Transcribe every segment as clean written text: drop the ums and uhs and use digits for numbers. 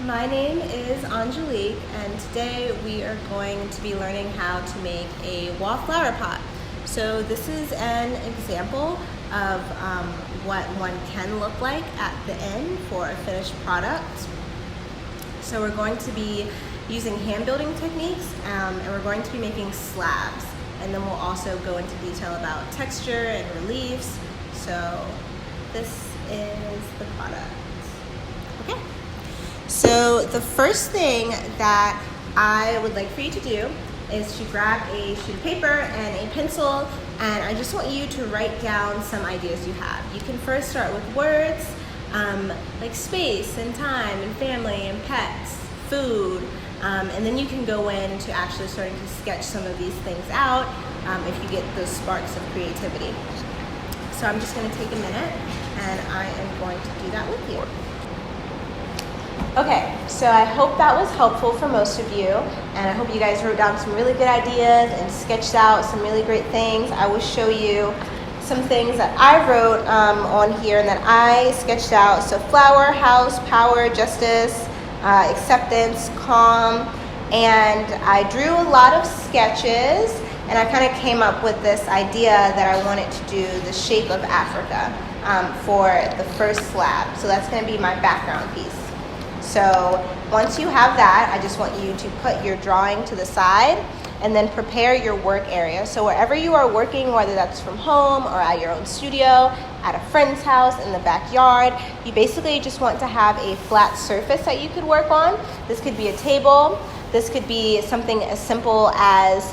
My name is Angelique, and today we are going to be learning how to make a wallflower pot. So this is an example of what one can look like at the end for a finished product. So we're going to be using hand building techniques, and we're going to be making slabs, and then we'll also go into detail about texture and reliefs. So this is the product. Okay. So the first thing that I would like for you to do is to grab a sheet of paper and a pencil, and I just want you to write down some ideas you have. You can first start with words like space and time and family and pets, food, and then you can go into actually starting to sketch some of these things out if you get those sparks of creativity. So I'm just going to take a minute and I am going to do that with you. Okay, so I hope that was helpful for most of you, and I hope you guys wrote down some really good ideas and sketched out some really great things. I will show you some things that I wrote on here and that I sketched out. So flower, house, power, justice, acceptance, calm, and I drew a lot of sketches, and I kind of came up with this idea that I wanted to do the shape of Africa for the first slab. So that's going to be my background piece. So once you have that, I just want you to put your drawing to the side and then prepare your work area. So wherever you are working, whether that's from home or at your own studio, at a friend's house, in the backyard, you basically just want to have a flat surface that you could work on. This could be a table. This could be something as simple as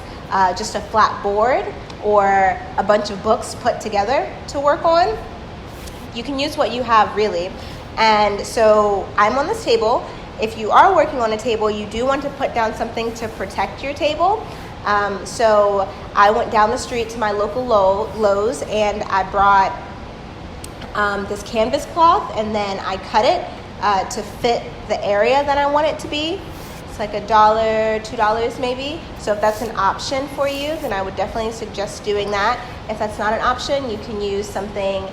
just a flat board or a bunch of books put together to work on. You can use what you have, really. And so I'm on this table. If you are working on a table, you do want to put down something to protect your table. So I went down the street to my local Lowe's and I brought this canvas cloth, and then I cut it to fit the area that I want it to be. It's like $1, $2 maybe. So if that's an option for you, then I would definitely suggest doing that. If that's not an option, you can use something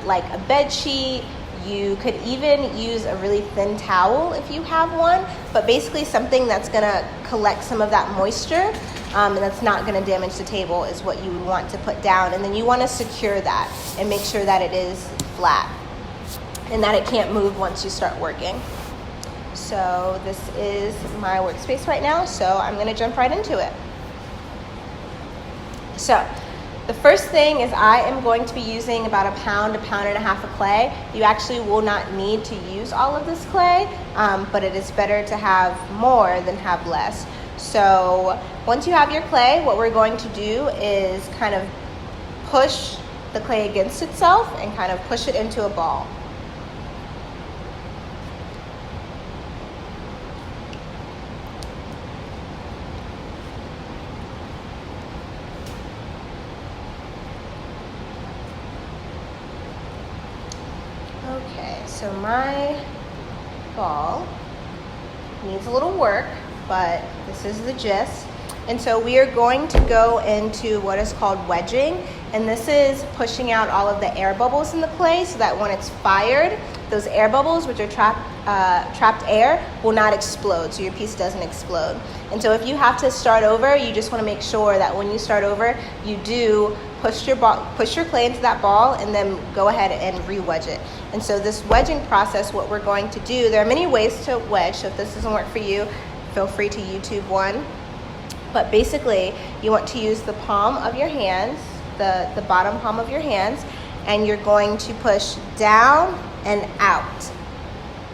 like a bed sheet. You could even use a really thin towel if you have one, but basically something that's going to collect some of that moisture and that's not going to damage the table is what you would want to put down. And then you want to secure that and make sure that it is flat and that it can't move once you start working. So this is my workspace right now, so I'm going to jump right into it. So the first thing is I am going to be using about a pound and a half of clay. You actually will not need to use all of this clay, but it is better to have more than have less. So once you have your clay, what we're going to do is kind of push the clay against itself and kind of push it into a ball. Okay, so my ball needs a little work, but this is the gist. And so we are going to go into what is called wedging, and this is pushing out all of the air bubbles in the clay so that when it's fired, those air bubbles, which are trapped air, will not explode, so your piece doesn't explode. And so if you have to start over, you just want to make sure that when you start over, you do push your clay into that ball and then go ahead and re-wedge it. And so this wedging process, what we're going to do, there are many ways to wedge, so if this doesn't work for you, feel free to YouTube one. But basically, you want to use the palm of your hands, the bottom palm of your hands, and you're going to push down and out.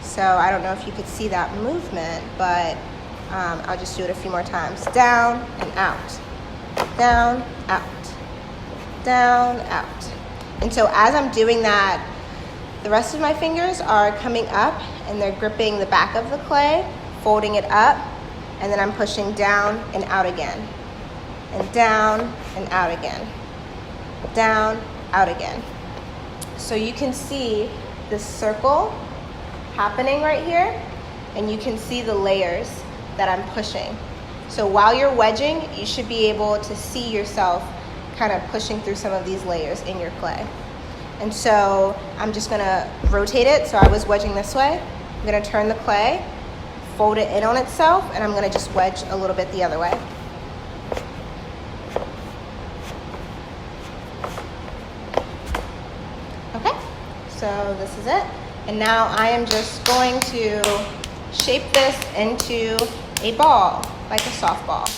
So I don't know if you could see that movement, but I'll just do it a few more times. Down and out, down, out, down, out. And so as I'm doing that, the rest of my fingers are coming up and they're gripping the back of the clay, folding it up, and then I'm pushing down and out again, and down and out again, down, out again. So you can see this circle happening right here, and you can see the layers that I'm pushing. So while you're wedging, you should be able to see yourself kind of pushing through some of these layers in your clay. And so I'm just gonna rotate it. So I was wedging this way, I'm gonna turn the clay, fold it in on itself, and I'm gonna just wedge a little bit the other way. Okay, so this is it. And now I am just going to shape this into a ball, like a softball.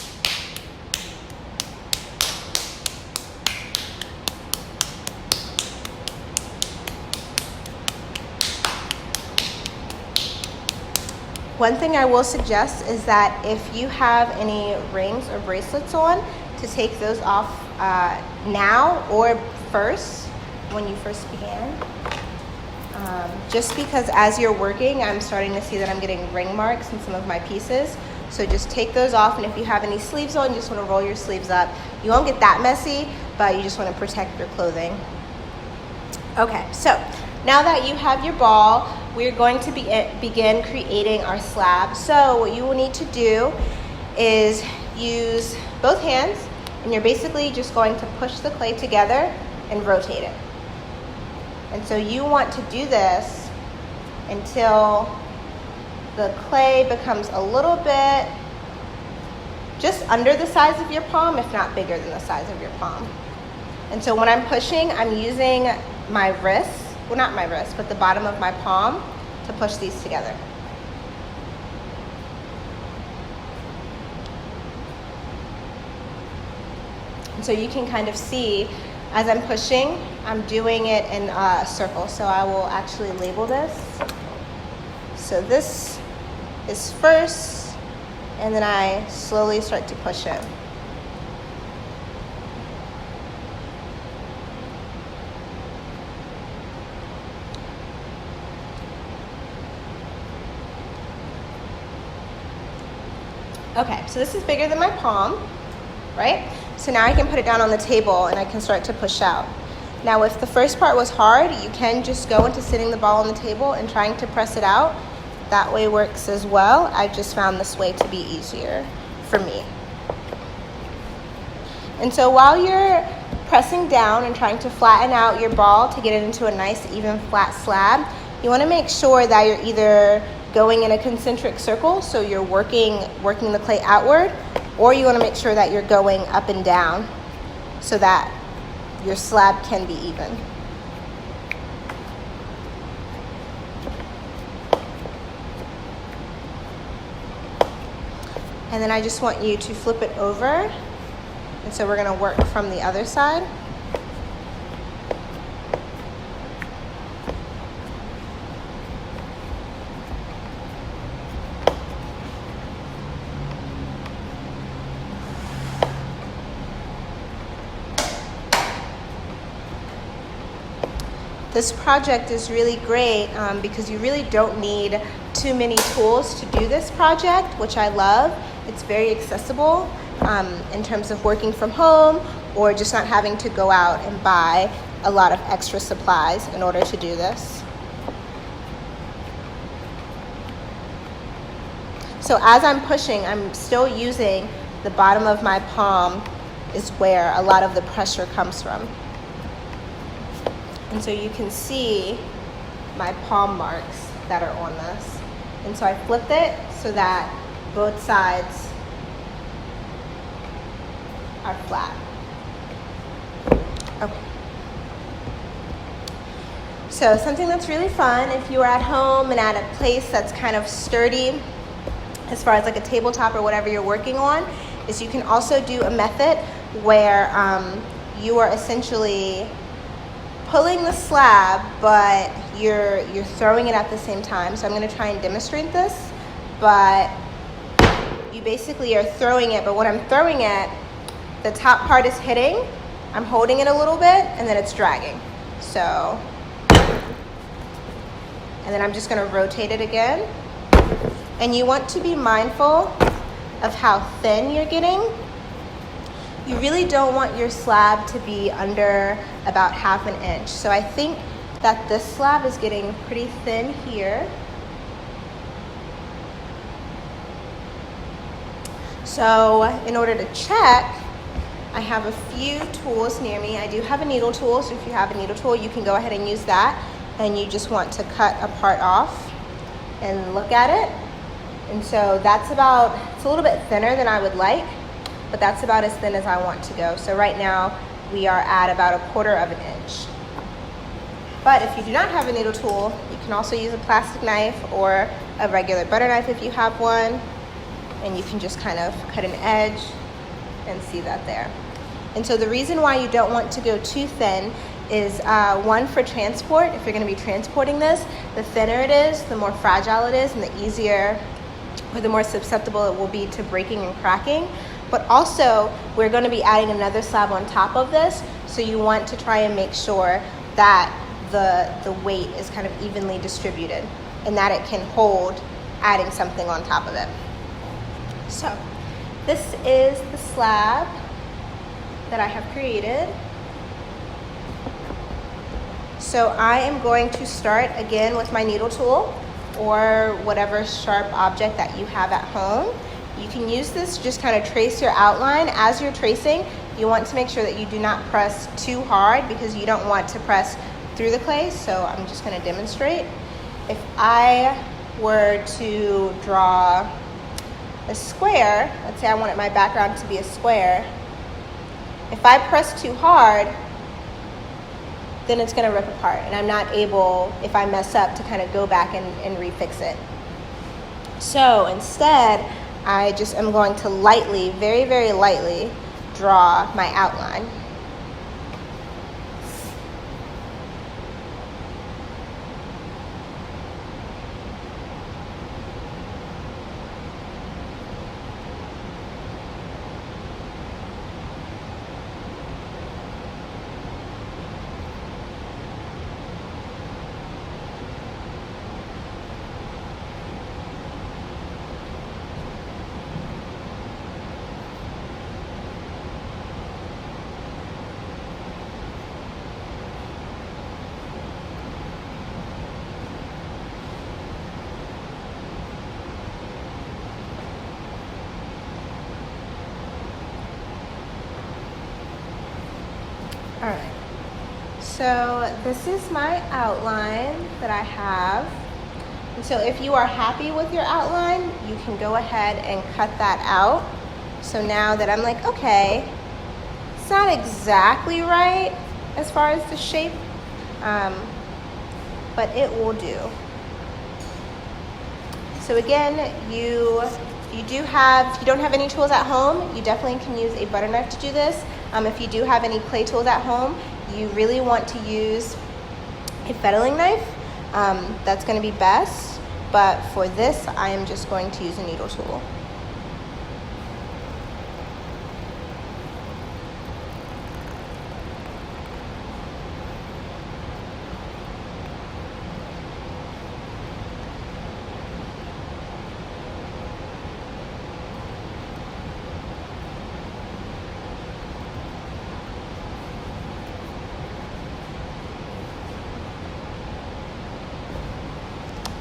One thing I will suggest is that if you have any rings or bracelets on, to take those off now or first, when you first began. Just because as you're working, I'm starting to see that I'm getting ring marks in some of my pieces. So just take those off, and if you have any sleeves on, you just want to roll your sleeves up. You won't get that messy, but you just want to protect your clothing. Okay, so now that you have your ball, we're going to begin creating our slab. So what you will need to do is use both hands, and you're basically just going to push the clay together and rotate it. And so you want to do this until the clay becomes a little bit just under the size of your palm, if not bigger than the size of your palm. And so when I'm pushing, I'm using my wrist, well, not my wrist, but the bottom of my palm to push these together. And so you can kind of see as I'm pushing, I'm doing it in a circle. So I will actually label this. So this is first, and then I slowly start to push it. Okay, so this is bigger than my palm, right? So now I can put it down on the table and I can start to push out. Now if the first part was hard, you can just go into sitting the ball on the table and trying to press it out. That way works as well. I've just found this way to be easier for me. And so while you're pressing down and trying to flatten out your ball to get it into a nice even flat slab, you want to make sure that you're either going in a concentric circle, so you're working the clay outward, or you want to make sure that you're going up and down so that your slab can be even. And then I just want you to flip it over, and so we're going to work from the other side. This project is really great because you really don't need too many tools to do this project, which I love. It's very accessible in terms of working from home or just not having to go out and buy a lot of extra supplies in order to do this. So as I'm pushing, I'm still using the bottom of my palm is where a lot of the pressure comes from. And so you can see my palm marks that are on this. And so I flipped it so that both sides are flat. Okay. So something that's really fun if you are at home and at a place that's kind of sturdy as far as like a tabletop or whatever you're working on, is you can also do a method where you are essentially pulling the slab, but you're throwing it at the same time. So I'm going to try and demonstrate this, but you basically are throwing it, but when I'm throwing it, the top part is hitting, I'm holding it a little bit, and then it's dragging. So, and then I'm just going to rotate it again. And you want to be mindful of how thin you're getting. You really don't want your slab to be under about ½ inch. So I think that this slab is getting pretty thin here. So in order to check, I have a few tools near me. I do have a needle tool, so if you have a needle tool, you can go ahead and use that. And you just want to cut a part off and look at it. And so that's about, it's a little bit thinner than I would like, but that's about as thin as I want to go. So right now we are at about 1/4 of an inch. But if you do not have a needle tool, you can also use a plastic knife or a regular butter knife if you have one, and you can just kind of cut an edge and see that there. And so the reason why you don't want to go too thin is one, for transport. If you're going to be transporting this, the thinner it is, the more fragile it is, and the easier or the more susceptible it will be to breaking and cracking. But also, we're going to be adding another slab on top of this, so you want to try and make sure that the weight is kind of evenly distributed and that it can hold adding something on top of it. So this is the slab that I have created. So I am going to start again with my needle tool or whatever sharp object that you have at home. You can use this to just kind of trace your outline. As you're tracing, you want to make sure that you do not press too hard because you don't want to press through the clay. So I'm just going to demonstrate. If I were to draw a square, let's say I wanted my background to be a square, if I press too hard, then it's going to rip apart, and I'm not able, if I mess up, to kind of go back and refix it. So instead, I just am going to lightly, very, very lightly, draw my outline. All right, so this is my outline that I have. And so if you are happy with your outline, you can go ahead and cut that out. So now that I'm like, okay, it's not exactly right as far as the shape, but it will do. So again, if you don't have any tools at home, you definitely can use a butter knife to do this. If you do have any clay tools at home, you really want to use a fettling knife. That's going to be best, but for this, I am just going to use a needle tool.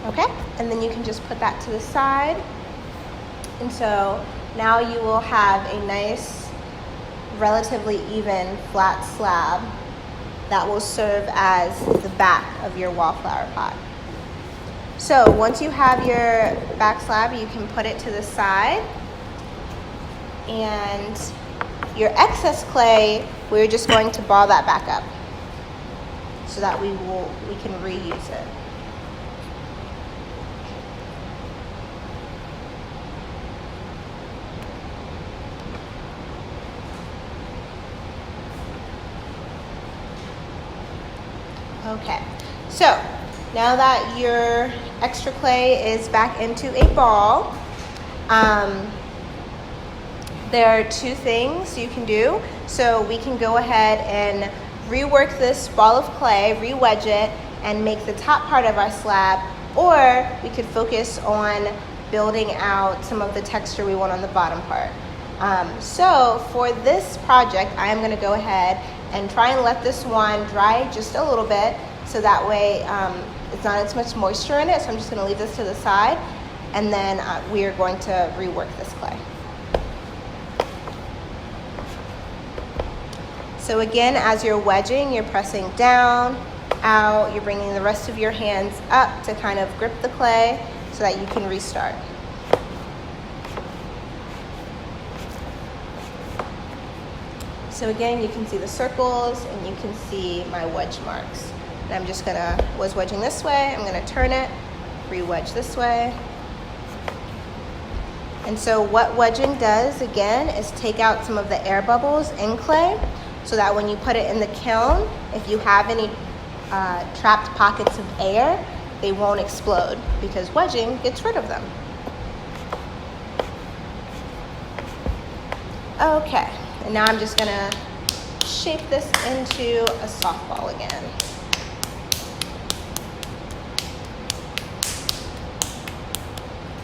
Okay, and then you can just put that to the side. And so now you will have a nice, relatively even flat slab that will serve as the back of your wallflower pot. So once you have your back slab, you can put it to the side. And your excess clay, we're just going to ball that back up so that we can reuse it. Okay, so now that your extra clay is back into a ball, there are two things you can do. So we can go ahead and rework this ball of clay, re-wedge it, and make the top part of our slab, or we could focus on building out some of the texture we want on the bottom part. So for this project, I am going to go ahead and try and let this one dry just a little bit, so that way it's not as much moisture in it. So I'm just going to leave this to the side, and then we are going to rework this clay. So again, as you're wedging, you're pressing down, out, you're bringing the rest of your hands up to kind of grip the clay so that you can restart. So again, you can see the circles and you can see my wedge marks. And I'm just was wedging this way, I'm gonna turn it, re-wedge this way. And so what wedging does, again, is take out some of the air bubbles in clay so that when you put it in the kiln, if you have any trapped pockets of air, they won't explode because wedging gets rid of them. Okay, and now I'm just gonna shape this into a softball again.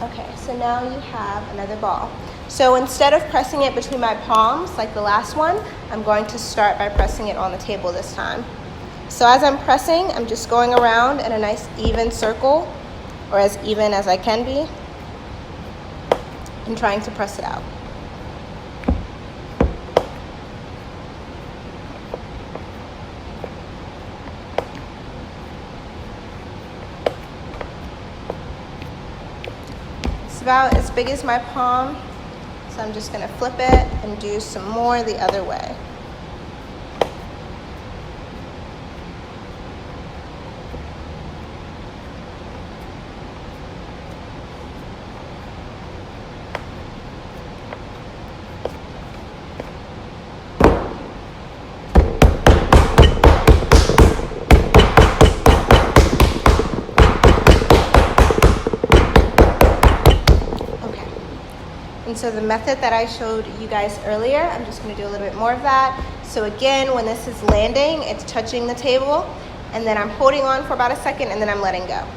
Okay, so now you have another ball. So instead of pressing it between my palms like the last one, I'm going to start by pressing it on the table this time. So as I'm pressing, I'm just going around in a nice even circle, or as even as I can be, and trying to press it out. About as big as my palm, so I'm just going to flip it and do some more the other way. And so the method that I showed you guys earlier, I'm just going to do a little bit more of that. So again, when this is landing, it's touching the table, and then I'm holding on for about a second, and then I'm letting go.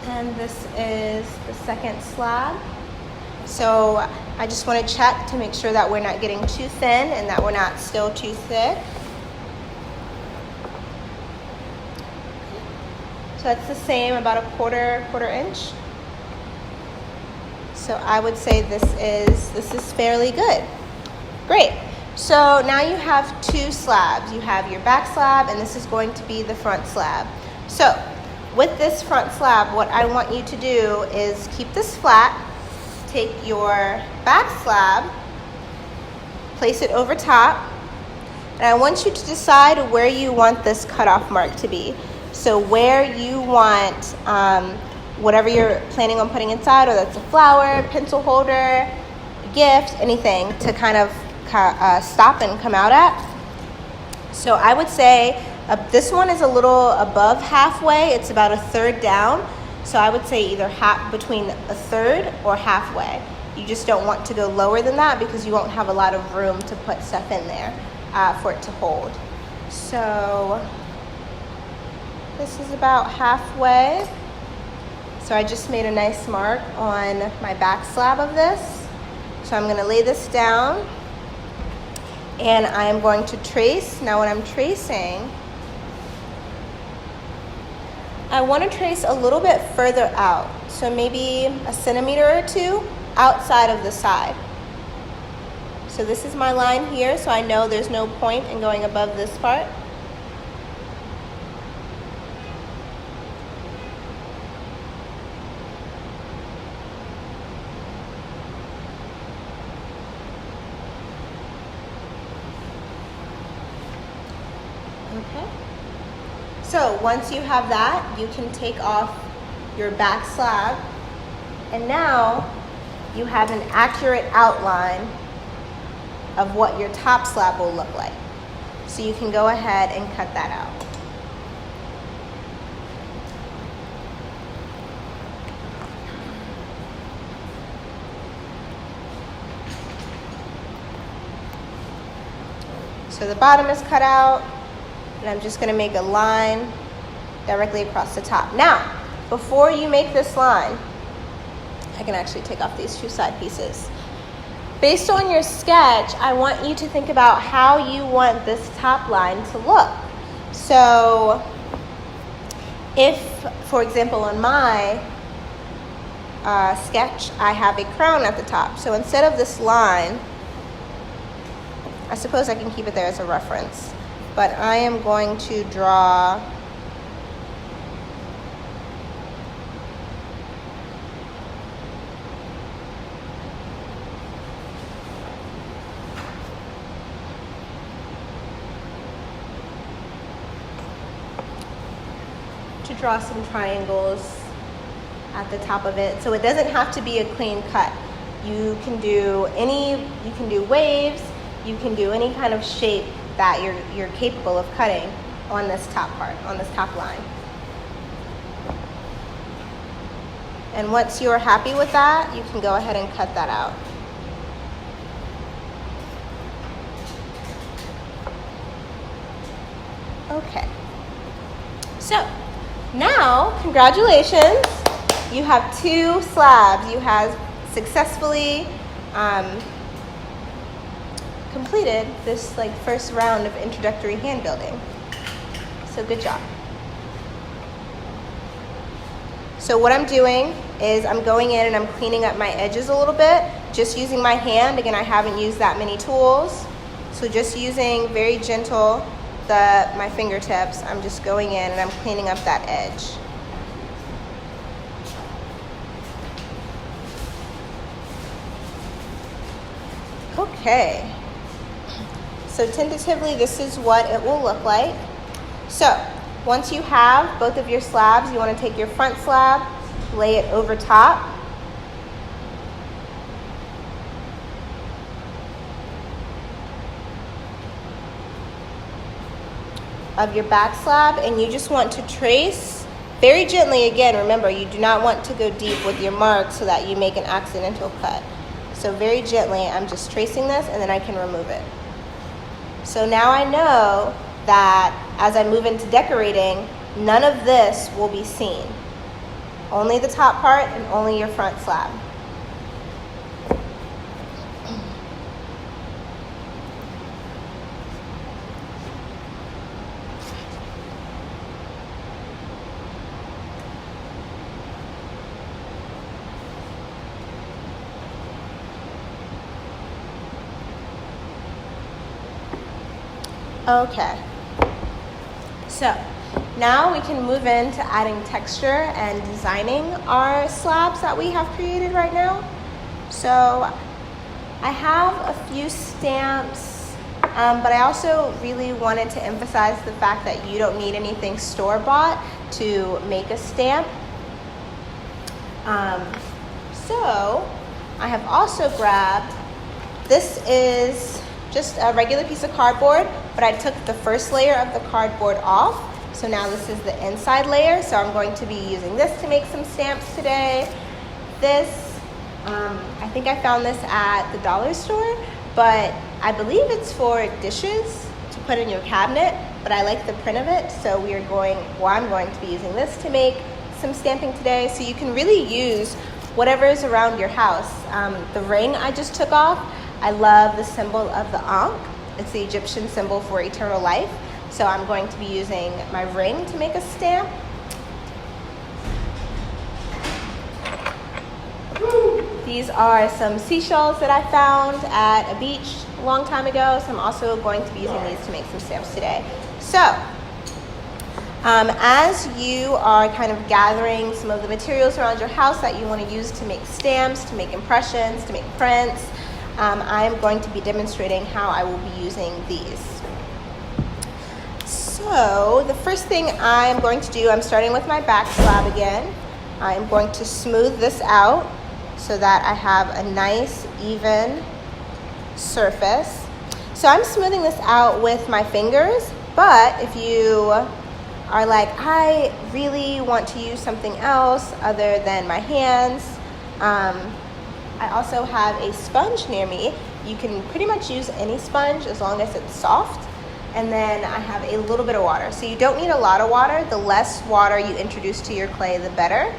And this is the second slab. So I just want to check to make sure that we're not getting too thin and that we're not still too thick. So that's the same, about a quarter inch. So I would say this is fairly good. Great. So now you have two slabs. You have your back slab, and this is going to be the front slab. So with this front slab, what I want you to do is keep this flat, take your back slab, place it over top, and I want you to decide where you want this cutoff mark to be. So where you want whatever you're planning on putting inside, or that's a flower, pencil holder, gift, anything, to kind of stop and come out at. So I would say this one is a little above halfway. It's about a third down. So I would say either between a third or halfway. You just don't want to go lower than that because you won't have a lot of room to put stuff in there for it to hold. So this is about halfway. So I just made a nice mark on my back slab of this. So I'm going to lay this down and I am going to trace. Now when I'm tracing, I want to trace a little bit further out, so maybe a centimeter or two outside of the side. So this is my line here, so I know there's no point in going above this part. Okay. So once you have that, you can take off your back slab, and now you have an accurate outline of what your top slab will look like. So you can go ahead and cut that out. So the bottom is cut out, and I'm just gonna make a line directly across the top. Now, before you make this line, I can actually take off these two side pieces. Based on your sketch, I want you to think about how you want this top line to look. So If, for example, on my sketch, I have a crown at the top. So instead of this line, I suppose I can keep it there as a reference, but I am going to draw some triangles at the top of it. So it doesn't have to be a clean cut. You can do waves, you can do any kind of shape that you're capable of cutting on this top part, on this top line. And once you're happy with that, you can go ahead and cut that out. Okay. So now, congratulations, you have 2 slabs. You have successfully completed this first round of introductory hand building. So good job. So what I'm doing is I'm going in and I'm cleaning up my edges a little bit, just using my hand. Again, I haven't used that many tools. So just using very gentle my fingertips, I'm just going in and I'm cleaning up that edge. Okay, so tentatively this is what it will look like. So once you have both of your slabs, you want to take your front slab, lay it over top. Of your back slab, and you just want to trace very gently. Again, remember, you do not want to go deep with your mark so that you make an accidental cut. So very gently, I'm just tracing this and then I can remove it. So now I know that as I move into decorating, none of this will be seen. Only the top part and only your front slab. Okay, so now we can move into adding texture and designing our slabs that we have created right now. So I have a few stamps, but I also really wanted to emphasize the fact that you don't need anything store-bought to make a stamp. So I have also grabbed, this is just a regular piece of cardboard, but I took the first layer of the cardboard off. So now this is the inside layer. So I'm going to be using this to make some stamps today. This, I think I found this at the dollar store, but I believe it's for dishes to put in your cabinet, but I like the print of it. So I'm going to be using this to make some stamping today. So you can really use whatever is around your house. The ring I just took off, I love the symbol of the Ankh. It's the Egyptian symbol for eternal life. So I'm going to be using my ring to make a stamp. These are some seashells that I found at a beach a long time ago. So I'm also going to be using these to make some stamps today. So as you are kind of gathering some of the materials around your house that you want to use to make stamps, to make impressions, to make prints, I am going to be demonstrating how I will be using these. So the first thing I'm going to do, I'm starting with my back slab again. I'm going to smooth this out so that I have a nice even surface. So I'm smoothing this out with my fingers, but if you are like, I really want to use something else other than my hands, I also have a sponge near me. You can pretty much use any sponge as long as it's soft. And then I have a little bit of water. So you don't need a lot of water. The less water you introduce to your clay, the better.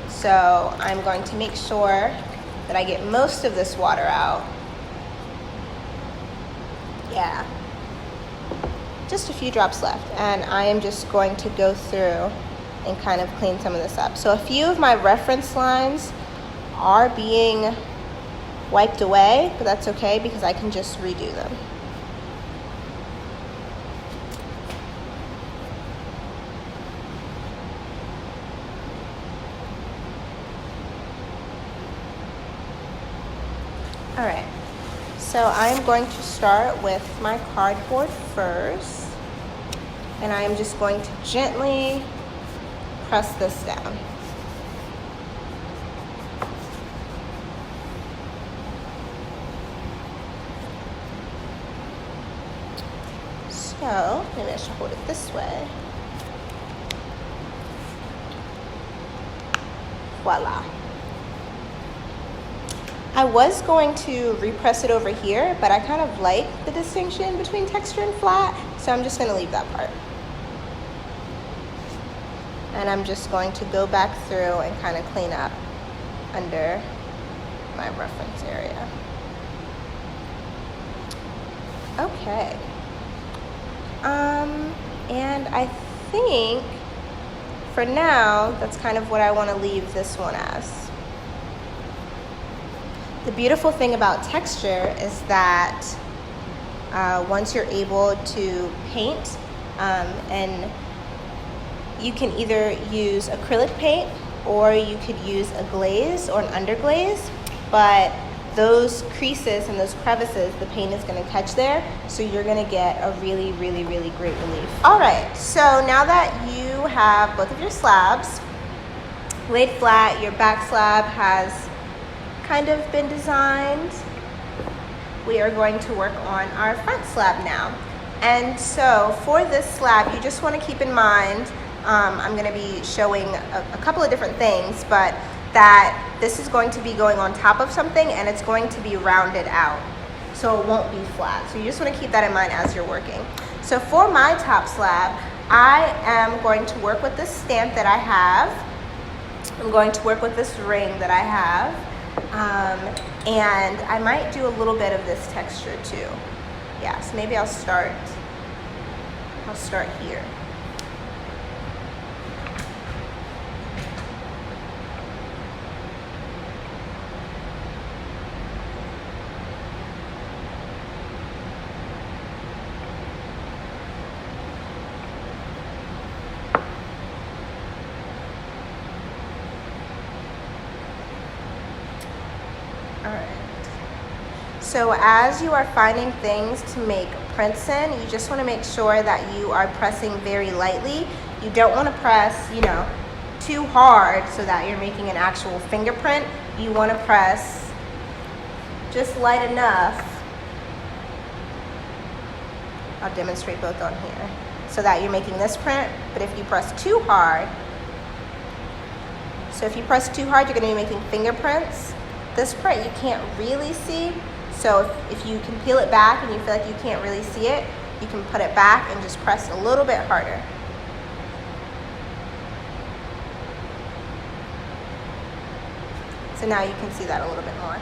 So I'm going to make sure that I get most of this water out. Yeah. Just a few drops left. And I am just going to go through and kind of clean some of this up. So a few of my reference lines are being wiped away, but that's okay because I can just redo them. All right, so I'm going to start with my cardboard first, and I am just going to gently press this down. So maybe I should hold it this way. Voila. I was going to repress it over here, but I kind of like the distinction between texture and flat, so I'm just going to leave that part. And I'm just going to go back through and kind of clean up under my reference area. Okay. And I think for now, that's kind of what I want to leave this one as. The beautiful thing about texture is that once you're able to paint, and you can either use acrylic paint or you could use a glaze or an underglaze, but those creases and those crevices, the paint is going to catch there, so you're going to get a really, really, really great relief. All right, so now that you have both of your slabs laid flat, your back slab has kind of been designed, we are going to work on our front slab now. And so for this slab, you just want to keep in mind, I'm going to be showing a couple of different things, but that this is going to be going on top of something and it's going to be rounded out, so it won't be flat. So you just want to keep that in mind as you're working. So for my top slab, I am going to work with this stamp that I have. I'm going to work with this ring that I have, and I might do a little bit of this texture too. Yeah, so maybe I'll start here. So as you are finding things to make prints in, you just want to make sure that you are pressing very lightly. You don't want to press, too hard so that you're making an actual fingerprint. You want to press just light enough. I'll demonstrate both on here, so that you're making this print, but if you press too hard, you're going to be making fingerprints. This print you can't really see. So if you can peel it back and you feel like you can't really see it, you can put it back and just press a little bit harder. So now you can see that a little bit more.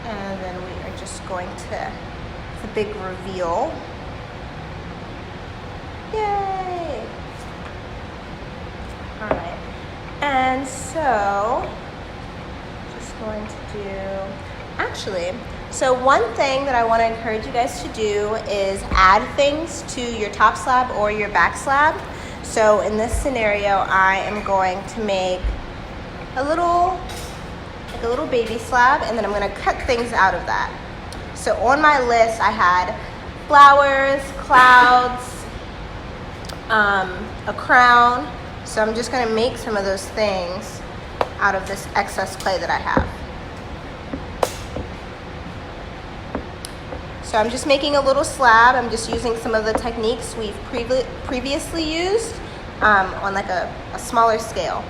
And then we are just going to, the big reveal. Yay! All right, and so just going to do, so one thing that I want to encourage you guys to do is add things to your top slab or your back slab. So in this scenario, I am going to make a little baby slab, and then I'm going to cut things out of that. So on my list, I had flowers, clouds, a crown. So I'm just going to make some of those things out of this excess clay that I have. So I'm just making a little slab. I'm just using some of the techniques we've previously used on like a smaller scale.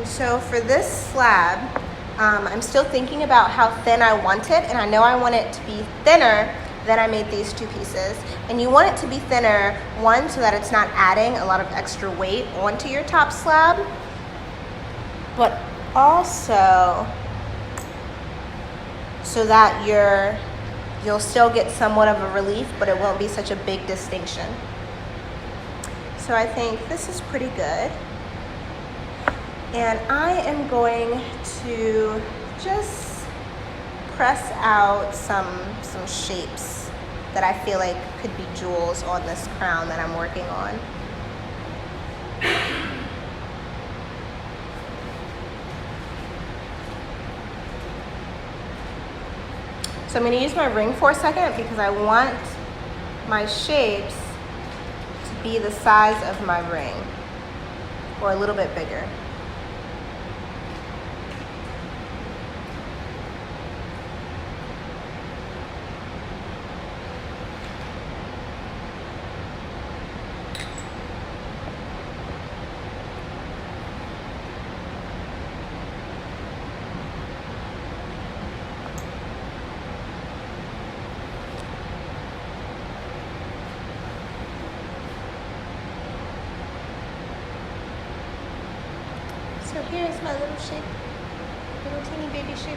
And so for this slab, I'm still thinking about how thin I want it, and I know I want it to be thinner than I made these two pieces. And you want it to be thinner, one, so that it's not adding a lot of extra weight onto your top slab, but also so that you'll still get somewhat of a relief, but it won't be such a big distinction. So I think this is pretty good. And I am going to just press out some shapes that I feel like could be jewels on this crown that I'm working on. So I'm going to use my ring for a second because I want my shapes to be the size of my ring, or a little bit bigger. So here's my little shape, little teeny baby shape.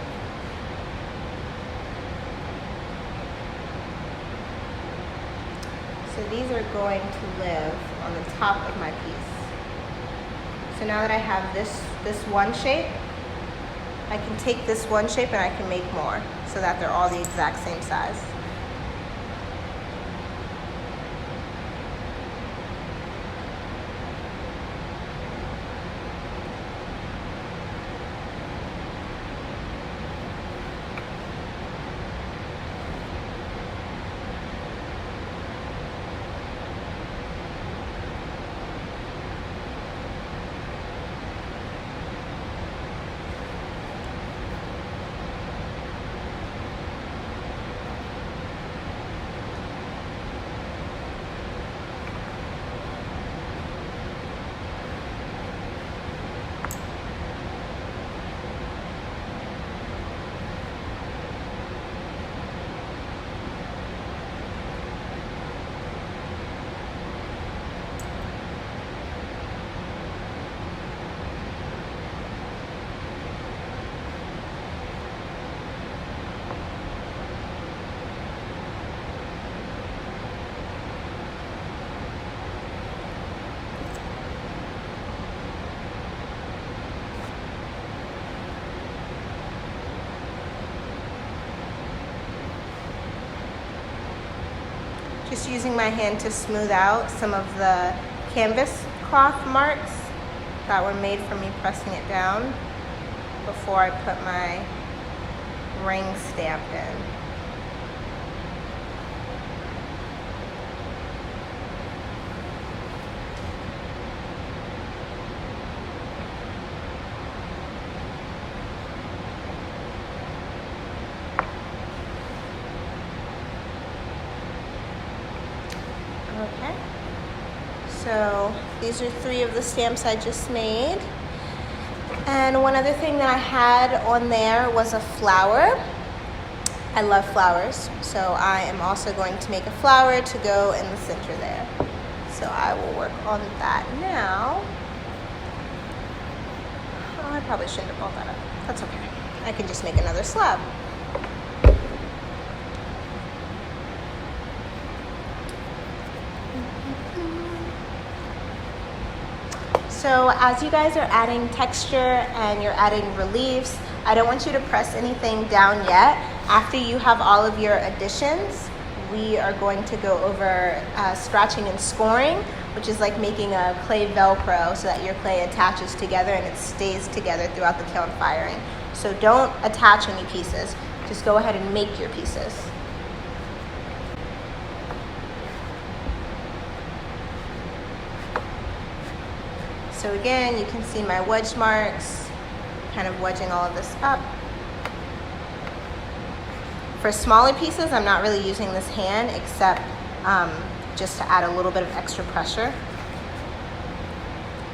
So these are going to live on the top of my piece. So now that I have this one shape, I can take this one shape and I can make more so that they're all the exact same size. Just using my hand to smooth out some of the canvas cloth marks that were made from me pressing it down before I put my ring stamp in. Okay, so these are 3 of the stamps I just made. And one other thing that I had on there was a flower. I love flowers, so I am also going to make a flower to go in the center there. So I will work on that now. Oh, I probably shouldn't have brought that up. That's okay. I can just make another slab. So as you guys are adding texture and you're adding reliefs, I don't want you to press anything down yet. After you have all of your additions, we are going to go over scratching and scoring, which is like making a clay Velcro so that your clay attaches together and it stays together throughout the kiln firing. So don't attach any pieces, just go ahead and make your pieces. So again, you can see my wedge marks, kind of wedging all of this up. For smaller pieces, I'm not really using this hand except just to add a little bit of extra pressure.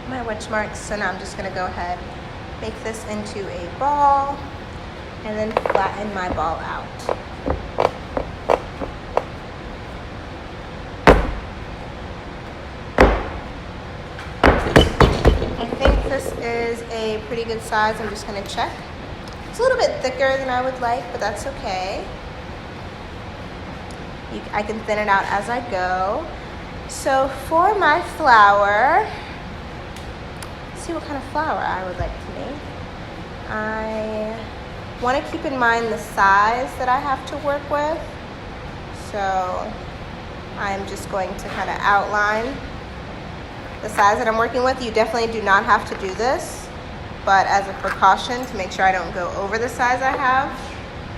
My wedge marks, so now I'm just gonna go ahead make this into a ball and then flatten my ball out. I think this is a pretty good size. I'm just going to check. It's a little bit thicker than I would like, but that's okay. I can thin it out as I go. So for my flower, let's see what kind of flower I would like to make. I want to keep in mind the size that I have to work with. So I'm just going to kind of outline the size that I'm working with. You definitely do not have to do this, but as a precaution to make sure I don't go over the size I have,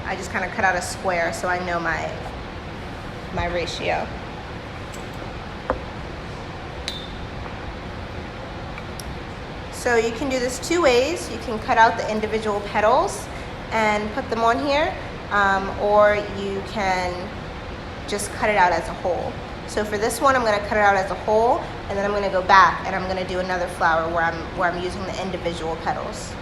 I just kind of cut out a square so I know my ratio. So you can do this two ways. You can cut out the individual petals and put them on here, or you can just cut it out as a whole. So for this one, I'm going to cut it out as a whole, and then I'm going to go back and I'm going to do another flower where I'm using the individual petals.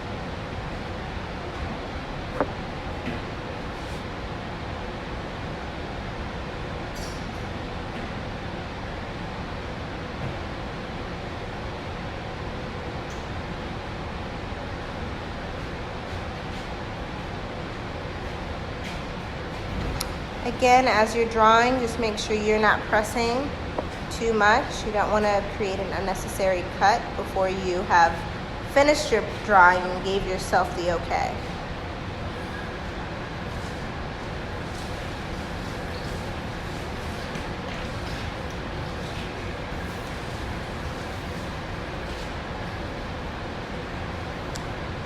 Again, as you're drawing, just make sure you're not pressing too much. You don't want to create an unnecessary cut before you have finished your drawing and gave yourself the okay.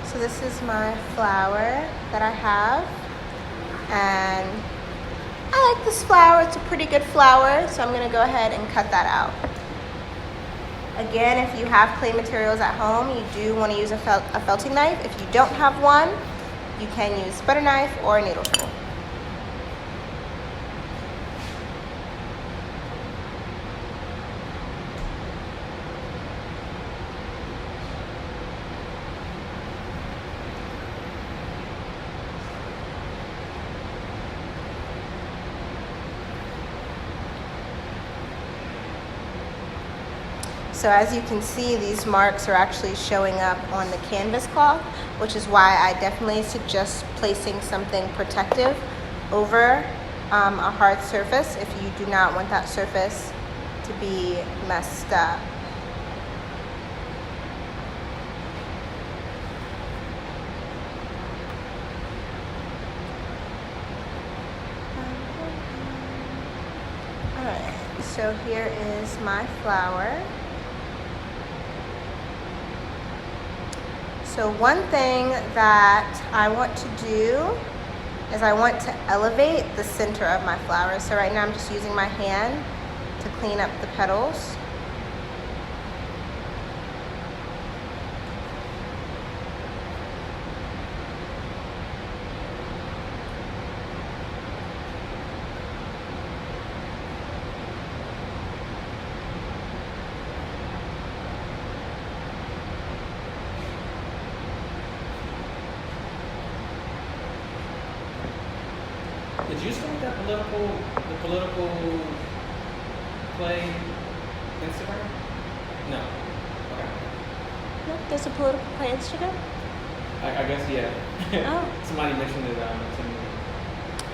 So this is my flower that I have, and I like this flower. It's a pretty good flower, so I'm going to go ahead and cut that out. Again, if you have clay materials at home, you do want to use a felting knife. If you don't have one, you can use butter knife or a needle tool. So as you can see, these marks are actually showing up on the canvas cloth, which is why I definitely suggest placing something protective over a hard surface if you do not want that surface to be messed up. Alright, so here is my flower. So one thing that I want to do is I want to elevate the center of my flower. So right now I'm just using my hand to clean up the petals. Did you start that political play Instagram? No. Okay. Nope, there's a political play Instagram? I guess, yeah. Oh. Somebody mentioned it to me.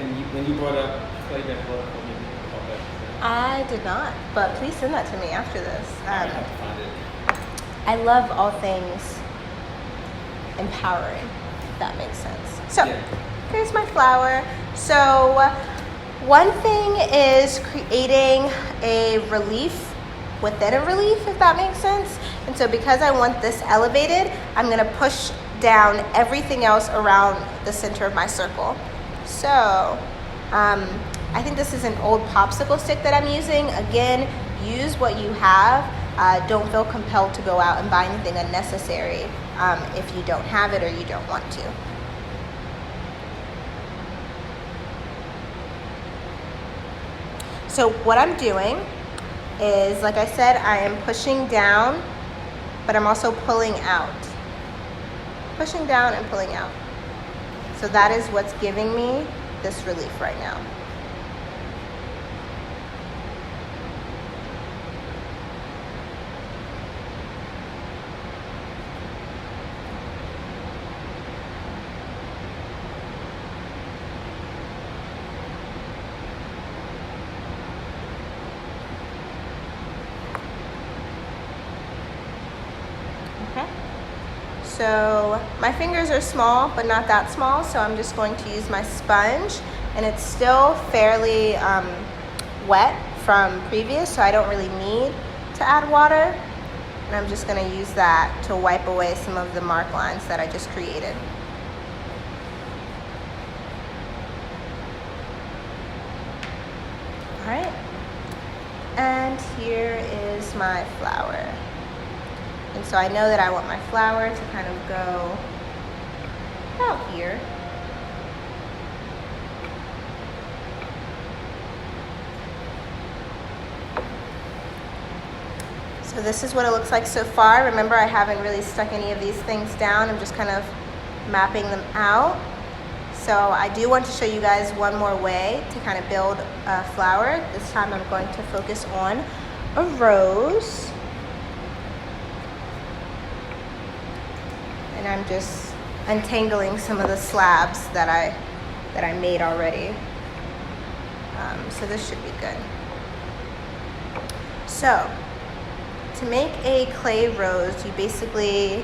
And when you brought up play that political, you called that. I did not, but please send that to me after this. I have to find it. I love all things empowering, if that makes sense. So, yeah. Here's my flower. So, one thing is creating a relief within a relief, if that makes sense. And so because I want this elevated, I'm gonna push down everything else around the center of my circle. So, I think this is an old popsicle stick that I'm using. Again, use what you have. Don't feel compelled to go out and buy anything unnecessary if you don't have it or you don't want to. So what I'm doing is, like I said, I am pushing down, but I'm also pulling out. pushing down and pulling out. So that is what's giving me this relief right now. Okay. So my fingers are small, but not that small, so I'm just going to use my sponge, and it's still fairly wet from previous, so I don't really need to add water. And I'm just going to use that to wipe away some of the mark lines that I just created. All right, and here is my flower. And so I know that I want my flower to kind of go about here. So this is what it looks like so far. Remember, I haven't really stuck any of these things down. I'm just kind of mapping them out. So I do want to show you guys one more way to kind of build a flower. This time I'm going to focus on a rose. And I'm just untangling some of the slabs that I made already. So this should be good. So to make a clay rose, you basically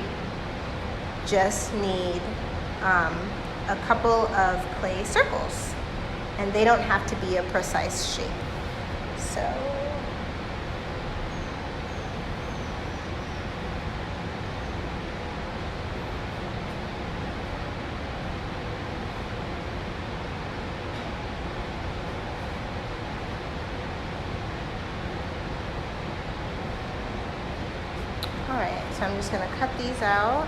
just need a couple of clay circles, and they don't have to be a precise shape. So alright, so I'm just going to cut these out.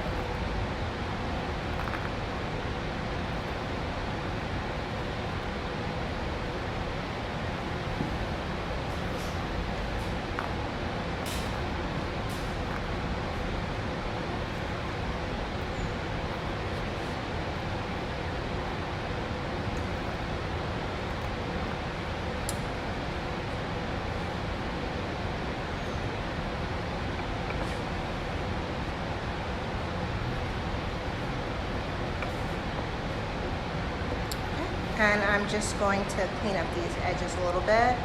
And I'm just going to clean up these edges a little bit,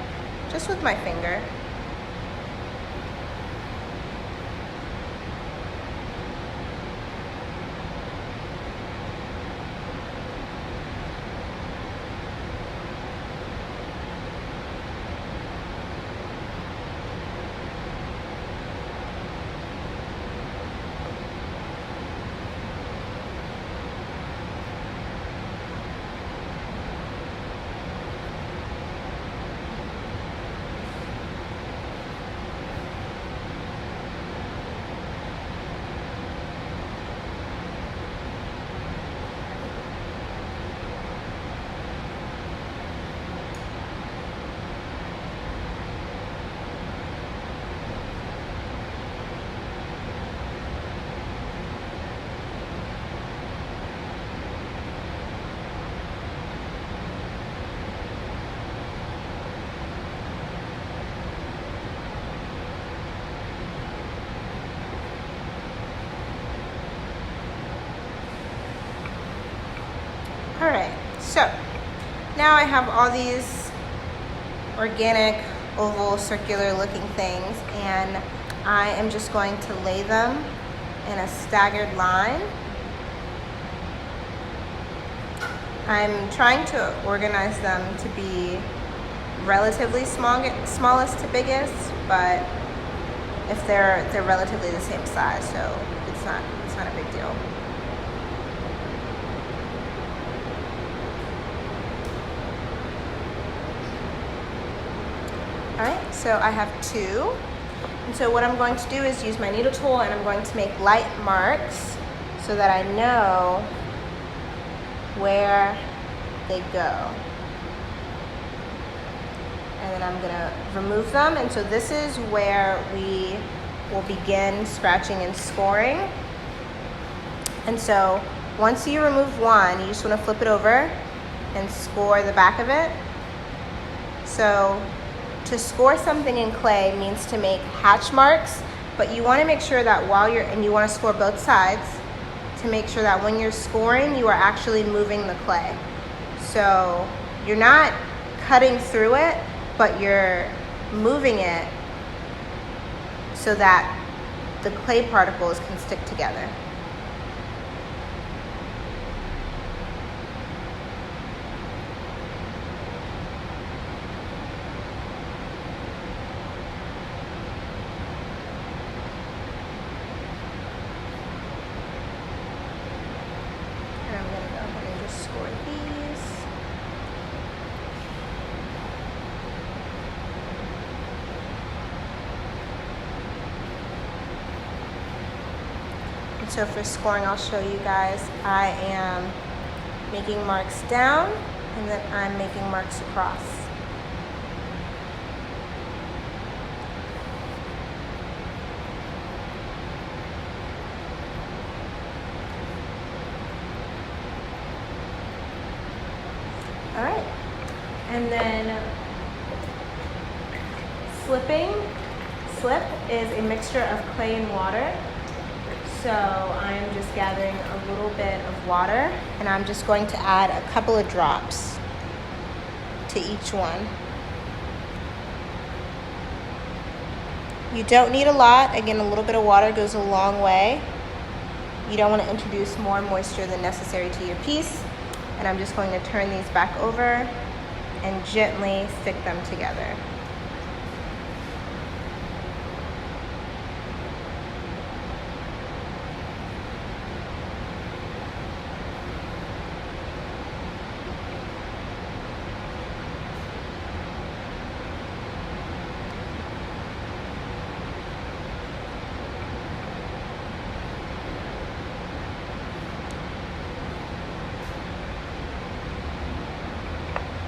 just with my finger. All right, so now I have all these organic, oval, circular looking things, and I am just going to lay them in a staggered line. I'm trying to organize them to be relatively smallest to biggest, but if they're relatively the same size, so it's not a big deal. All right, so I have two. And so what I'm going to do is use my needle tool, and I'm going to make light marks so that I know where they go. And then I'm gonna remove them. And so this is where we will begin scratching and scoring And so once you remove one, you just want to flip it over and score the back of it. So to score something in clay means to make hatch marks, but you want to make sure that and you want to score both sides to make sure that when you're scoring, you are actually moving the clay. So you're not cutting through it, but you're moving it so that the clay particles can stick together. And I'm going to go ahead and just score these. So for scoring, I'll show you guys. I am making marks down, and then I'm making marks across. All right, and then slip is a mixture of clay and water. So I'm just gathering a little bit of water, and I'm just going to add a couple of drops to each one. You don't need a lot. Again, a little bit of water goes a long way. You don't want to introduce more moisture than necessary to your piece. And I'm just going to turn these back over and gently stick them together.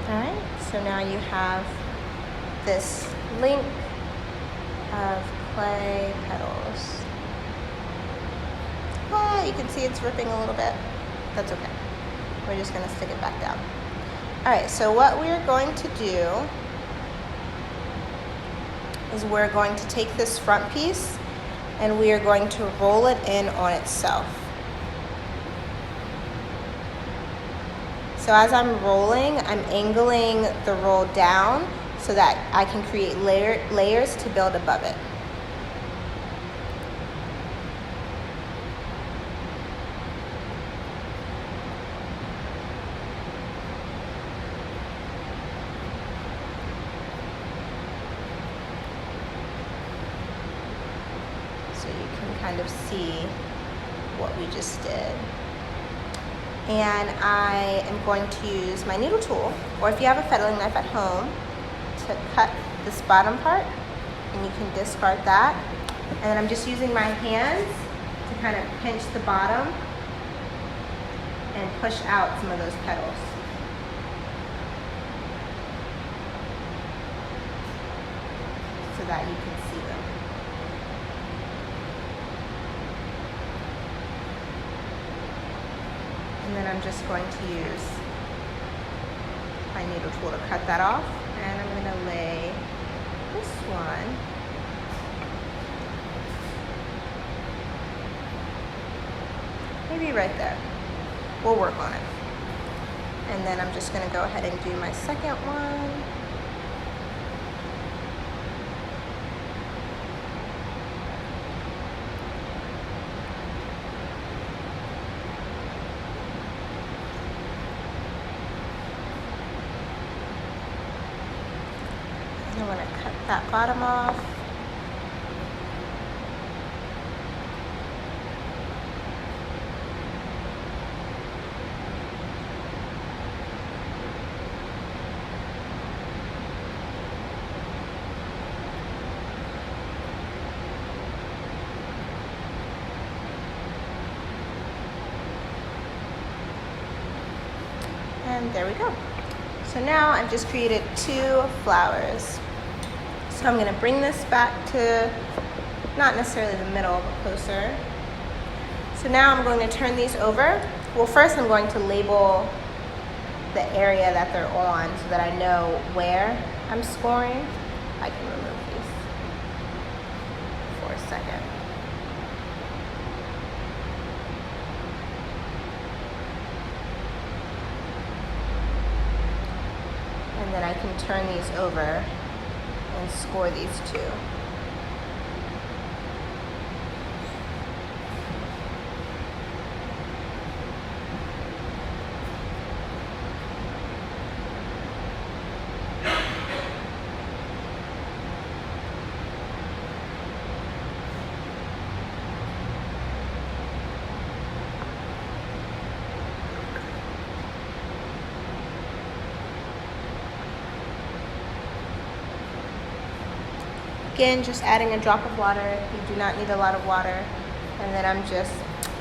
Alright, so now you have this link of clay petals. You can see it's ripping a little bit. That's okay. We're just going to stick it back down. Alright, so what we're going to do is we're going to take this front piece and we are going to roll it in on itself. So as I'm rolling, I'm angling the roll down so that I can create layers to build above it. So you can kind of see what we just did. And I am going to use my needle tool, or if you have a fettling knife at home, to cut this bottom part, and you can discard that. And then I'm just using my hands to kind of pinch the bottom and push out some of those petals. So that you can see them. And then I'm just going to use my needle tool to cut that off. And I'm going to lay this one maybe right there. We'll work on it. And then I'm just going to go ahead and do my second one. I want to cut that bottom off. And there we go. So now I've just created 2 flowers. So I'm going to bring this back to not necessarily the middle, but closer. So now I'm going to turn these over. Well, first I'm going to label the area that they're on so that I know where I'm scoring. I can remove these for a second. And then I can turn these over and score these two. Again, just adding a drop of water. You do not need a lot of water. And then I'm just,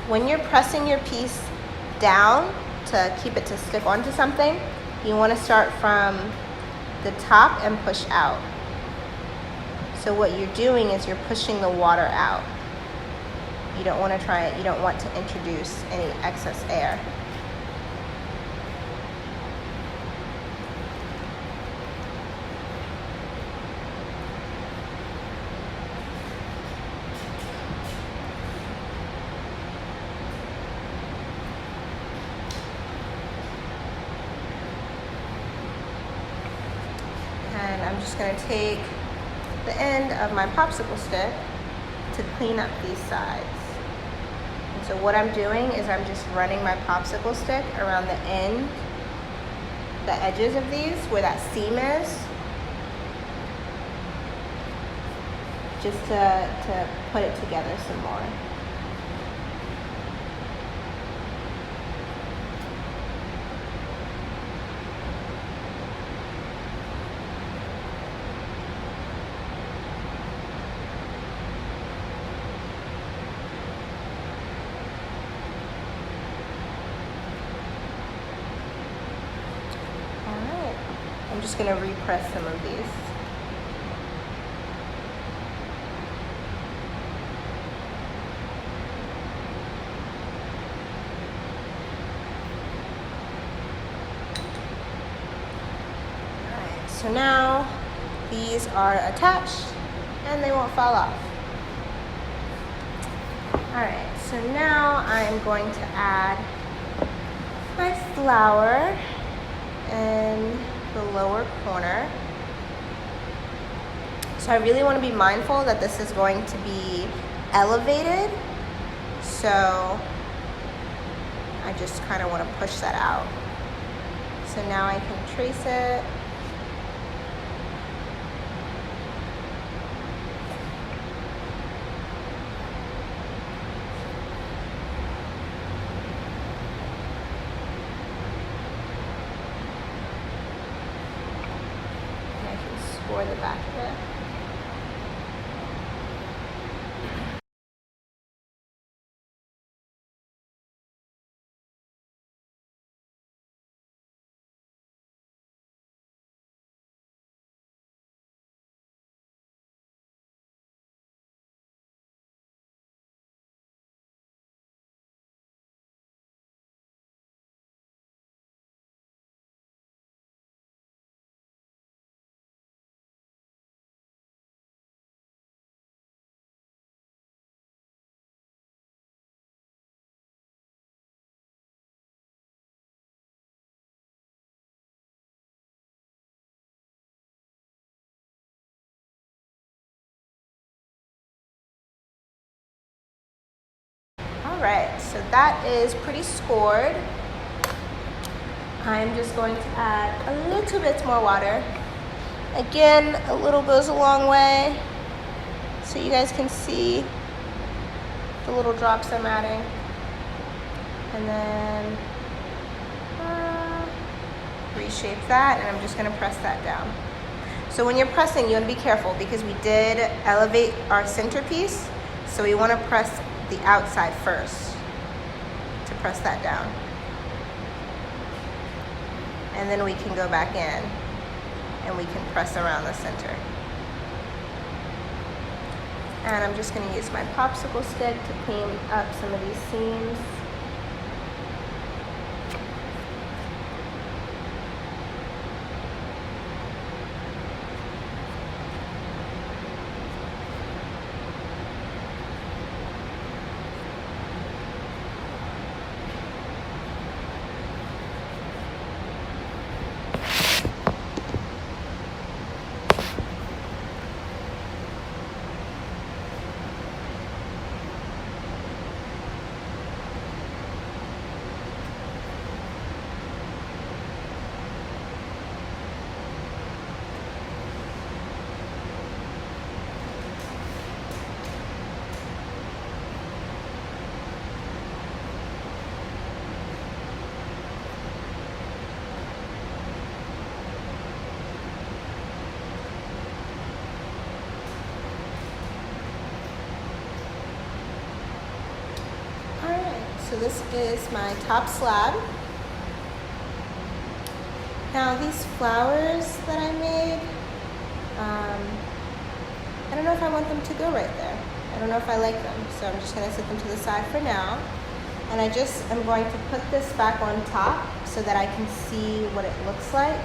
when you're pressing your piece down to keep it to stick onto something, you want to start from the top and push out. So what you're doing is you're pushing the water out. You don't want to try it, you don't want to introduce any excess air. And I'm just going to take the end of my popsicle stick to clean up these sides. And so what I'm doing is I'm just running my popsicle stick around the end, the edges of these, where that seam is, just to put it together some more. I'm just going to repress some of these. Alright, so now these are attached and they won't fall off. Alright, so now I'm going to add my flour and the lower corner. So I really want to be mindful that this is going to be elevated, so I just kind of want to push that out. So now I can trace it. Or the back of it. Alright, so that is pretty scored. I'm just going to add a little bit more water. Again, a little goes a long way, so you guys can see the little drops I'm adding. And then reshape that, and I'm just going to press that down. So when you're pressing, you want to be careful because we did elevate our centerpiece, so we want to press the outside first to press that down. And then we can go back in and we can press around the center. And I'm just gonna use my popsicle stick to clean up some of these seams. So this is my top slab. Now these flowers that I made, I don't know if I want them to go right there. I don't know if I like them, so I'm just gonna set them to the side for now. And I just am going to put this back on top so that I can see what it looks like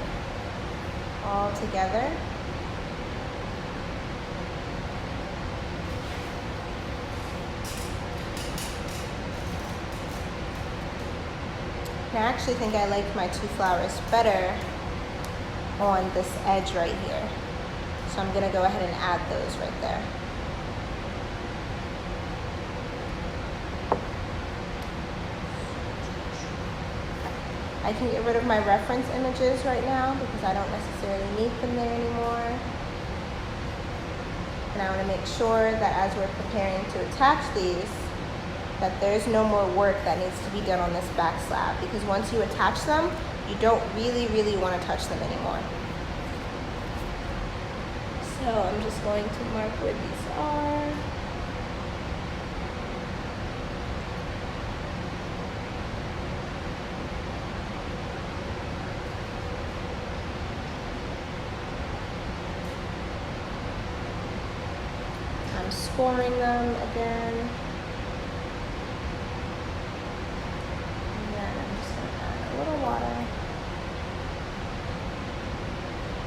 all together. And I actually think I like my two flowers better on this edge right here. So I'm gonna go ahead and add those right there. I can get rid of my reference images right now because I don't necessarily need them there anymore. And I wanna make sure that as we're preparing to attach these, that there's no more work that needs to be done on this back slab, because once you attach them, you don't really want to touch them anymore. So I'm just going to mark where these are. I'm scoring them again. Water,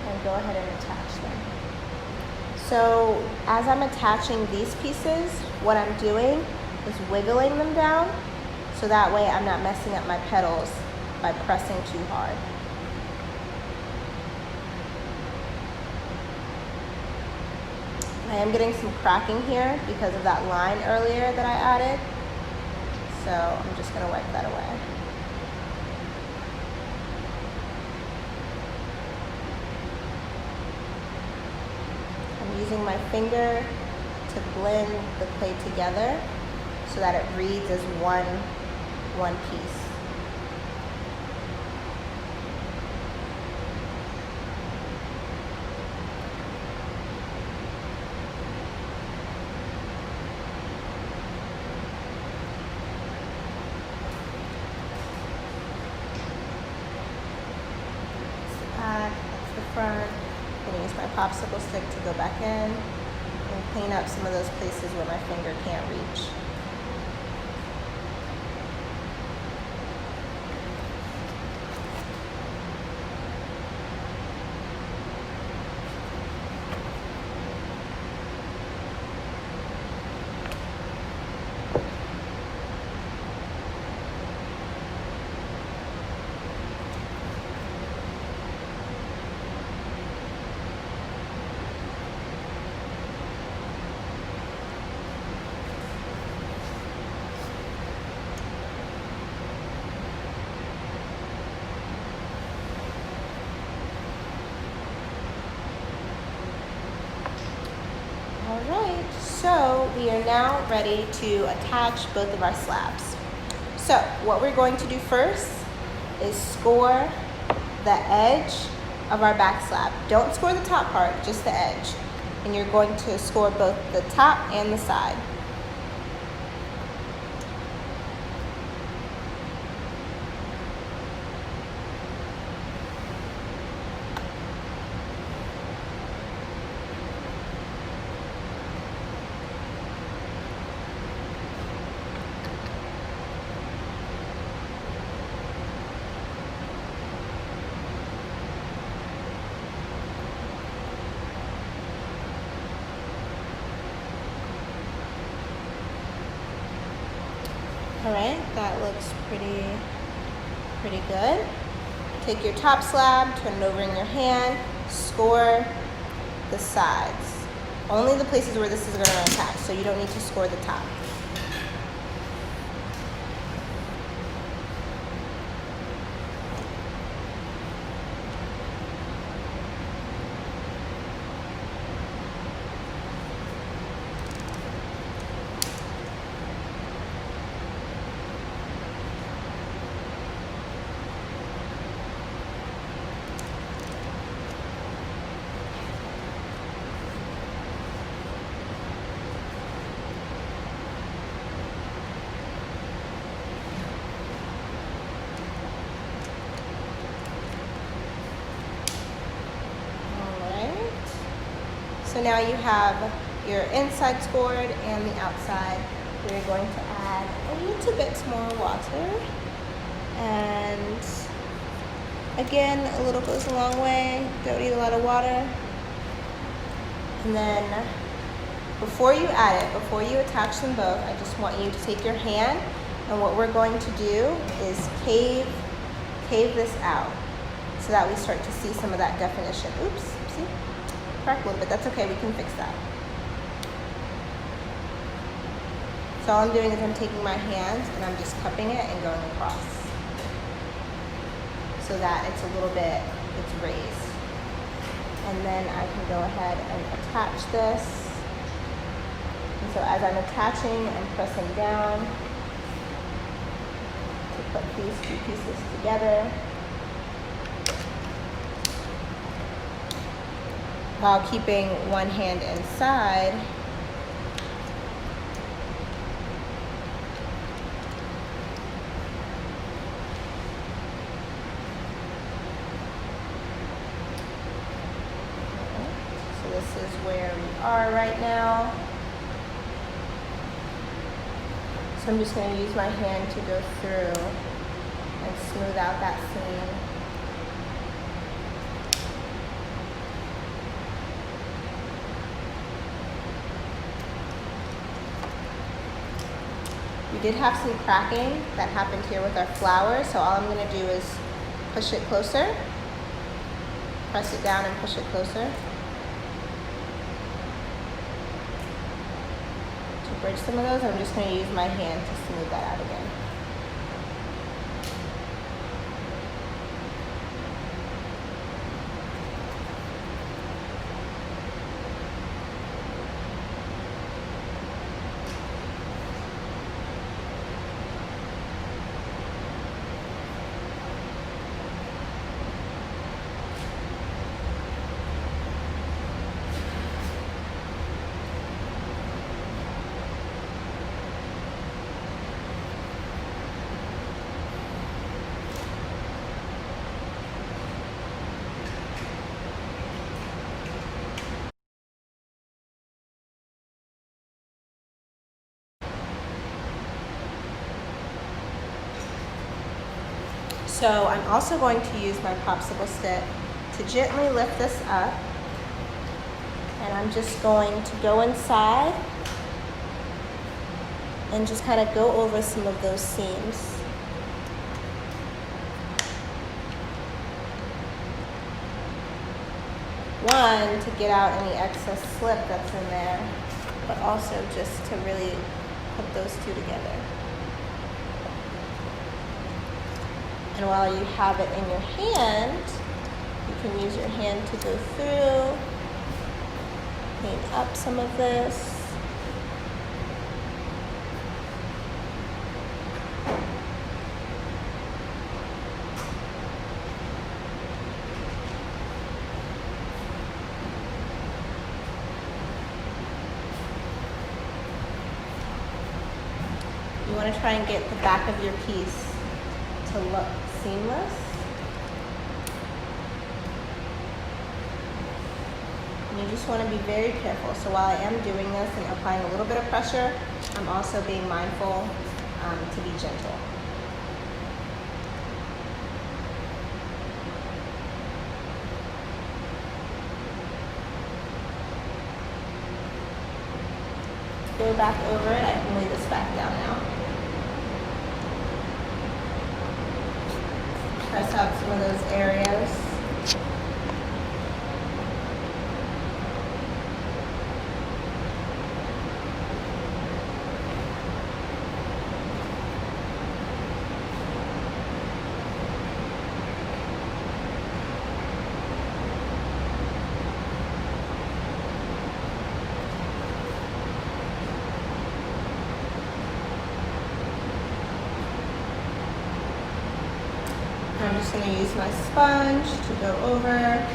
and go ahead and attach them. So as I'm attaching these pieces, what I'm doing is wiggling them down so that way I'm not messing up my petals by pressing too hard. I am getting some cracking here because of that line earlier that I added, so I'm just going to wipe that away. Using my finger to blend the clay together so that it reads as one piece. That's the back, that's the front. I'm going to use my popsicle stick to go back in and clean up some of those places where my finger can't reach. Alright, so we are now ready to attach both of our slabs. So what we're going to do first is score the edge of our back slab. Don't score the top part, just the edge. And you're going to score both the top and the side. All right, that looks pretty good. Take your top slab, turn it over in your hand, score the sides. Only the places where this is gonna attach, so you don't need to score the top. So now you have your inside scored and the outside. We're going to add a little bit more water. And again, a little goes a long way. Don't need a lot of water. And then before you add it, before you attach them both, I just want you to take your hand, and what we're going to do is cave this out so that we start to see some of that definition. Oops, see? Crack a little bit, that's okay, we can fix that. So all I'm doing is I'm taking my hands and I'm just cupping it and going across so that it's a little bit, it's raised. And then I can go ahead and attach this. And so as I'm attaching, I'm pressing down to put these two pieces together, while keeping one hand inside. So this is where we are right now. So I'm just going to use my hand to go through and smooth out that seam. We did have some cracking that happened here with our flower, so all I'm going to do is push it closer, press it down and push it closer to bridge some of those. I'm just going to use my hand to smooth that out again. So I'm also going to use my popsicle stick to gently lift this up, and I'm just going to go inside and just kind of go over some of those seams. One, to get out any excess slip that's in there, but also just to really put those two together. And while you have it in your hand, you can use your hand to go through, clean up some of this. You want to try and get the back of your piece to look seamless. And you just want to be very careful. So while I am doing this and applying a little bit of pressure, I'm also being mindful to be gentle. Go back over it. I can lay this back down now. press out some of those areas. I'm just going to use my sponge to go over and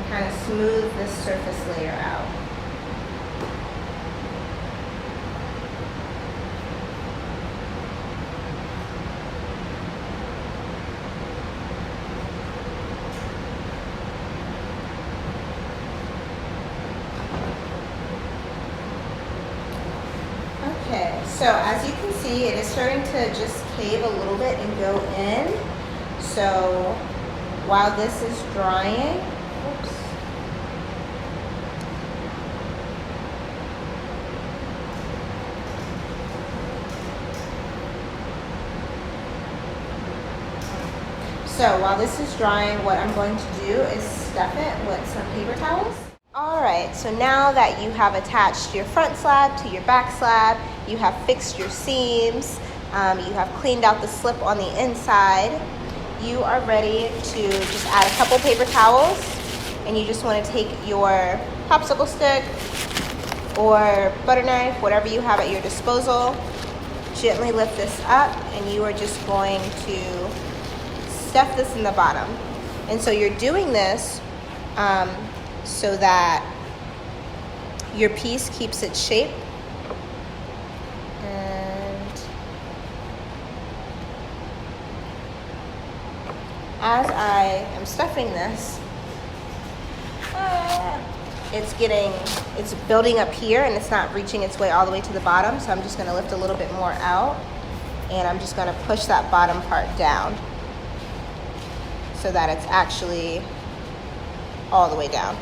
kind of smooth this surface layer out. Okay, so as you can see, it is starting to just cave a little bit and go in. So while this is drying, oops. So while this is drying, what I'm going to do is stuff it with some paper towels. All right, so now that you have attached your front slab to your back slab, you have fixed your seams, you have cleaned out the slip on the inside, you are ready to just add a couple paper towels, and you just want to take your popsicle stick or butter knife, whatever you have at your disposal, gently lift this up, and you are just going to stuff this in the bottom. And so you're doing this so that your piece keeps its shape. And as I am stuffing this, it's building up here and it's not reaching its way all the way to the bottom. So I'm just going to lift a little bit more out, and I'm just going to push that bottom part down so that it's actually all the way down.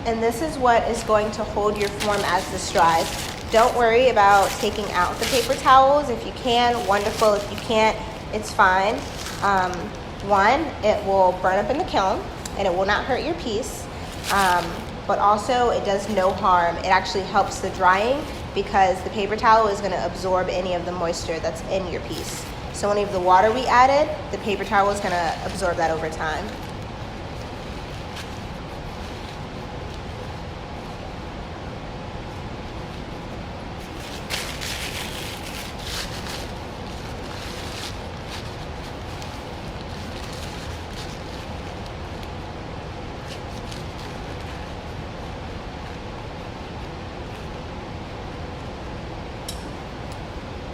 And this is what is going to hold your form as this dries. Don't worry about taking out the paper towels. If you can, wonderful. If you can't, it's fine. One, it will burn up in the kiln and it will not hurt your piece. But also it does no harm. It actually helps the drying because the paper towel is going to absorb any of the moisture that's in your piece. So any of the water we added, the paper towel is going to absorb that over time.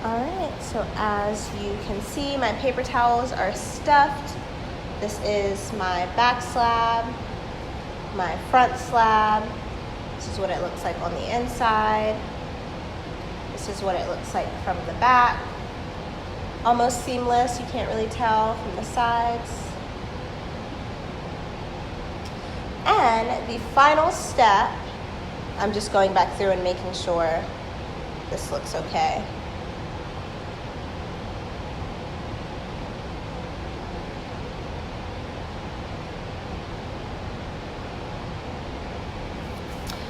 Alright, so as you can see, my paper towels are stuffed. This is my back slab, my front slab. This is what it looks like on the inside. This is what it looks like from the back. Almost seamless, you can't really tell from the sides. And the final step, I'm just going back through and making sure this looks okay.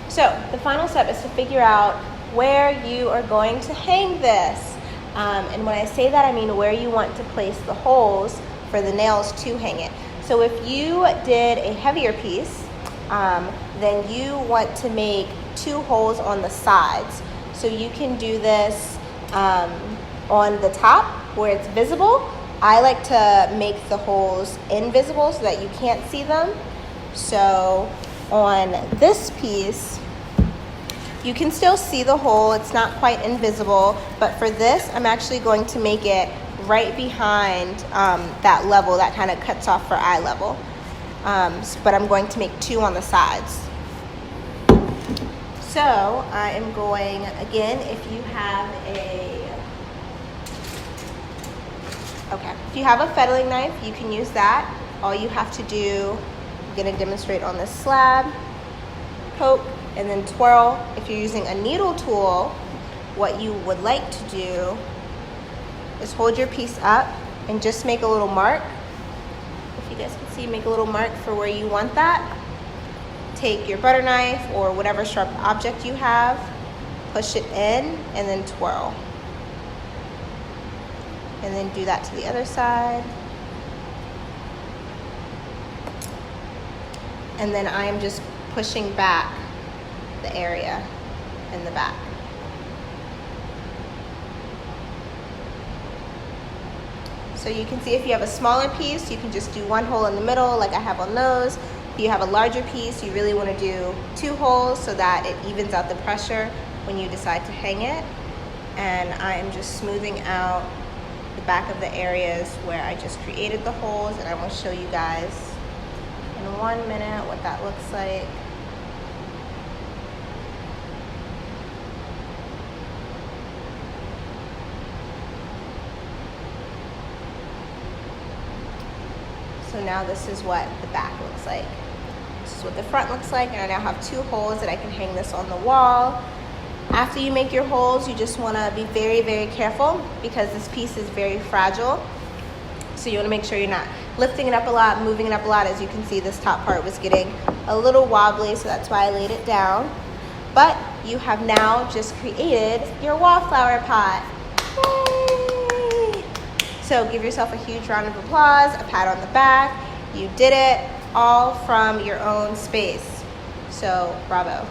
So the final step is to figure out where you are going to hang this. And when I say that, I mean where you want to place the holes for the nails to hang it. So if you did a heavier piece, then you want to make 2 holes on the sides. So you can do this on the top where it's visible. I like to make the holes invisible so that you can't see them. So on this piece, you can still see the hole. It's not quite invisible, but for this, I'm actually going to make it right behind that level that kind of cuts off for eye level. But I'm going to make 2 on the sides. So I am going, again, if you have a fettling knife, you can use that. All you have to do, I'm gonna demonstrate on this slab. poke and then twirl. If you're using a needle tool, what you would like to do is hold your piece up and just make a little mark. If you guys can see, make a little mark for where you want that. Take your butter knife or whatever sharp object you have, push it in, and then twirl. And then do that to the other side. And then I'm just pushing back the area in the back. So you can see if you have a smaller piece, you can just do one hole in the middle like I have on those. If you have a larger piece, you really want to do 2 holes so that it evens out the pressure when you decide to hang it. And I'm just smoothing out the back of the areas where I just created the holes, and I will show you guys in 1 minute what that looks like. So now this is what the back looks like. This is what the front looks like, and I now have 2 holes that I can hang this on the wall. After you make your holes, you just want to be very, very careful because this piece is very fragile. So you want to make sure you're not lifting it up a lot, moving it up a lot. As you can see, this top part was getting a little wobbly, so that's why I laid it down. But you have now just created your wallflower pot. Yay! So give yourself a huge round of applause, a pat on the back. You did it all from your own space. So bravo.